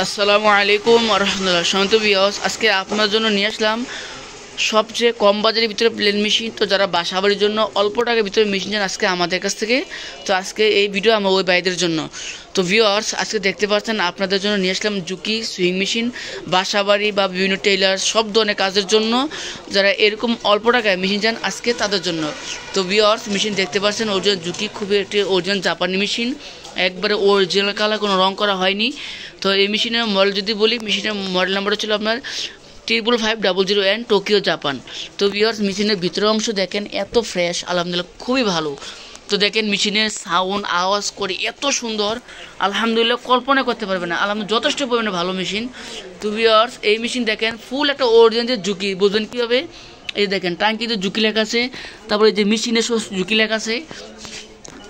আসসালামু আলাইকুম রহমতুল্লাহ। সন্ত বিয়স, আজকে আপনার জন্য নিয়ে আসলাম সবচেয়ে কম বাজারের ভিতরে প্লেন মেশিন। তো যারা বাসাবাড়ির জন্য অল্প টাকার ভিতরে মেশিন চান আজকে আমাদের কাছ থেকে, তো আজকে এই ভিডিও আমার ওই ভাইদের জন্য। তো ভিউয়ার্স, আজকে দেখতে পাচ্ছেন আপনাদের জন্য নিয়ে আসলাম জুকি সুইং মেশিন। বাসাবাড়ি বা বিভিন্ন টেইলার সব ধরনের কাজের জন্য যারা এরকম অল্প টাকায় মেশিন চান আজকে তাদের জন্য। তো ভিউয়ার্স, মেশিন দেখতে পাচ্ছেন অরিজিনাল জুকি, খুবই একটি অরিজিনাল জাপানি মেশিন, একবারে অরিজিনাল কালার, কোনো রং করা হয়নি। তো এই মেশিনের মডেল যদি বলি, মেশিনের মডেল নাম্বার ছিল আপনার 55500N, টোকিও জাপান। তো ভিউয়ার্স, মেশিনের ভিতরের অংশ দেখেন এত ফ্রেশ, আলহামদুলিল্লাহ খুবই ভালো। তো দেখেন মেশিনের সাউন্ড আওয়াজ করে এত সুন্দর, আলহামদুলিল্লাহ কল্পনা করতে পারবে না, আলহামদুলিল্লাহ যথেষ্ট পরিমাণে ভালো মেশিন। তো ভিউয়ার্স, এই মেশিন দেখেন ফুল একটা অরিজিনাল ঝুঁকি, বুঝবেন কীভাবে? এই দেখেন টাঙ্কিতে ঝুঁকি লেখা আছে, তারপরে যে মেশিনের সহ ঝুঁকি লেখা আছে,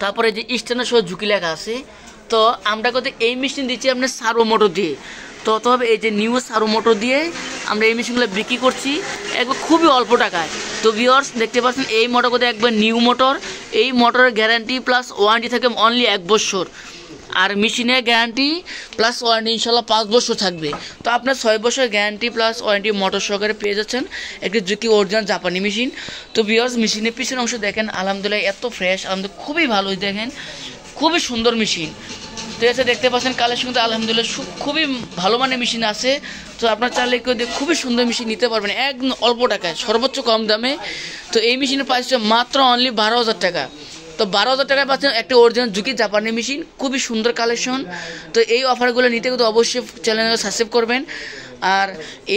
তারপরে যে স্ট্যান্ডের সহ ঝুঁকি লেখা আছে। তো আমরা কিন্তু এই মেশিন দিচ্ছি আপনার সার্ভো মোটর দিয়ে। তো তবে এই যে নিউ সার্ভো মোটর দিয়ে আমরা এই মেশিনগুলো বিক্রি করছি একবার খুবই অল্প টাকায়। তো ভিউয়ার্স, দেখতে পাচ্ছেন এই মোটর কিন্তু একবার নিউ মোটর। এই মোটরের গ্যারান্টি প্লাস ওয়ারেন্টি থাকে অনলি 1 বছর, আর মেশিনের গ্যারান্টি প্লাস ওয়ারেন্টি ইনশাল্লাহ 5 বছর থাকবে। তো আপনার 6 বছর গ্যারান্টি প্লাস ওয়ারেন্টি মোটর সহকারে পেয়ে যাচ্ছেন একটি জুকি অরিজিনাল জাপানি মেশিন। তো ভিউয়ার্স, মেশিনের পিছনের অংশ দেখেন, আলহামদুলিল্লাহ এত ফ্রেশ, আলহামদুলিল্লাহ খুবই ভালো, দেখেন খুবই সুন্দর মেশিন। তো এসে দেখতে পাচ্ছেন কালেকশন কিন্তু আলহামদুলিল্লাহ খুবই ভালো মানের মেশিন আছে। তো আপনার চাইলে কেউ খুবই সুন্দর মেশিন নিতে পারবেন একদম অল্প টাকায়, সর্বোচ্চ কম দামে। তো এই মেশিনের প্রাইসটা মাত্র অনলি 12,000 টাকা। তো 12,000 টাকায় পাচ্ছেন একটা অরিজিনাল জুকি জাপানি মেশিন, খুবই সুন্দর কালেকশন। তো এই অফারগুলো নিতে কিন্তু অবশ্যই চ্যানেলকে সাবস্ক্রাইব করবেন। আর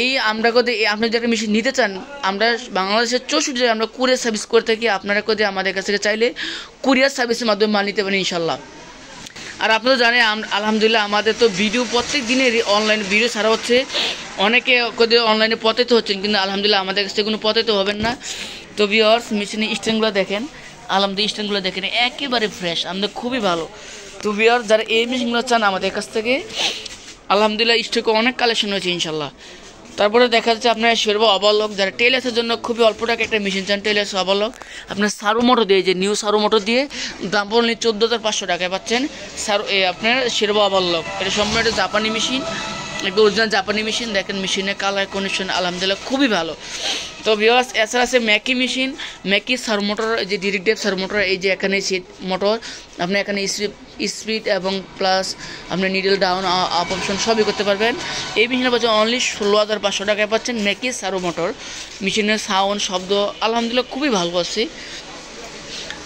এই আমরা যদি আপনি যে একটা মেশিন নিতে চান, আমরা বাংলাদেশের 64 জায়গায় আমরা কুরিয়ার সার্ভিস করে থাকি। আপনারা যদি আমাদের কাছ থেকে চাইলে কুরিয়ার সার্ভিসের মাধ্যমে মাল নিতে পারেন ইনশাল্লাহ। আর আপনারা জানেন আলহামদুলিল্লাহ আমাদের তো ভিডিও প্রত্যেক দিনের অনলাইন ভিডিও ছাড়া হচ্ছে। অনেকে অনলাইনে পতিত হচ্ছেন, কিন্তু আলহামদুলিল্লাহ আমাদের কাছ থেকে কোনো পতিত হবেন না। তো ভিউয়ার্স, মেশিনের স্ট্যান্ডগুলো দেখেন, আলহামদুলিল্লাহ স্ট্যান্ডগুলো দেখেন একেবারে ফ্রেশ, আমাদের খুবই ভালো। তো ভিউয়ার্স, যারা এই মেশিনগুলো চান আমাদের কাছ থেকে, আলহামদুলিল্লাহ স্টকে অনেক কালেকশন হয়েছে ইনশাল্লাহ। তারপরে দেখা যাচ্ছে আপনার শেরবা ওভারলক, যারা টেইলার্সের জন্য খুবই অল্প টাকা একটা মেশিন চান, টেইলার্স ওভারলক আপনার সার্ভো মোটর দিয়ে, যে নিউ সার্ভো মোটর দিয়ে দাম পড়লে 14,500 টাকায় পাচ্ছেন আপনার শেরবা ওভারলক। এটা সম্পূর্ণ একটা জাপানি মেশিন, একটা অরিজিনাল জাপানি মেশিন। দেখেন মেশিনের কালার কন্ডিশন আলহামদুলিল্লাহ খুবই ভালো। তো ভিউয়ার্স, এছাড়া আছে Mackie machine, Mackie servo motor, যে ডিরেক্ট ড্রাইভ সার্ভো মোটর। এই যে এখানে সিট মোটর, আপনি এখানে স্পিড এবং প্লাস আপনি নিডল ডাউন আপ অপশন সবই করতে পারবেন। এই মেশিনের পাচ্ছেন অনলি 16,500 টাকায় পাচ্ছেন ম্যাকি সার্ভো মোটর। মেশিনের সাউন্ড শব্দ আলহামদুলিল্লাহ খুবই ভালো আছে।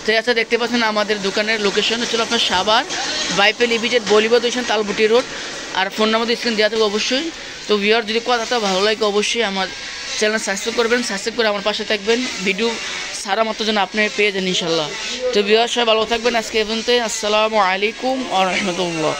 তো আচ্ছা, দেখতে পাচ্ছেন আমাদের দোকানের লোকেশন হচ্ছে আপনার সাভার বাইপেল ইভিজেড বলিবাদ তালবুটি রোড। আর ফোন নাম্বার স্ক্রিন দেওয়া থাকবে অবশ্যই। তো ভিউয়ার, যদি কথাটা ভালো লাগে অবশ্যই আমার চ্যানেল সাবস্ক্রাইব করবেন, সাবস্ক্রাইব করে আমার পাশে থাকবেন, ভিডিও সারা মতো যেন আপনি পেয়ে যান ইনশাল্লাহ। তো ভিউয়ার, সবাই ভালো থাকবেন। আজকে এ পর্যন্ত, আসসালামু আলাইকুম ওয়া রাহমাতুল্লাহ।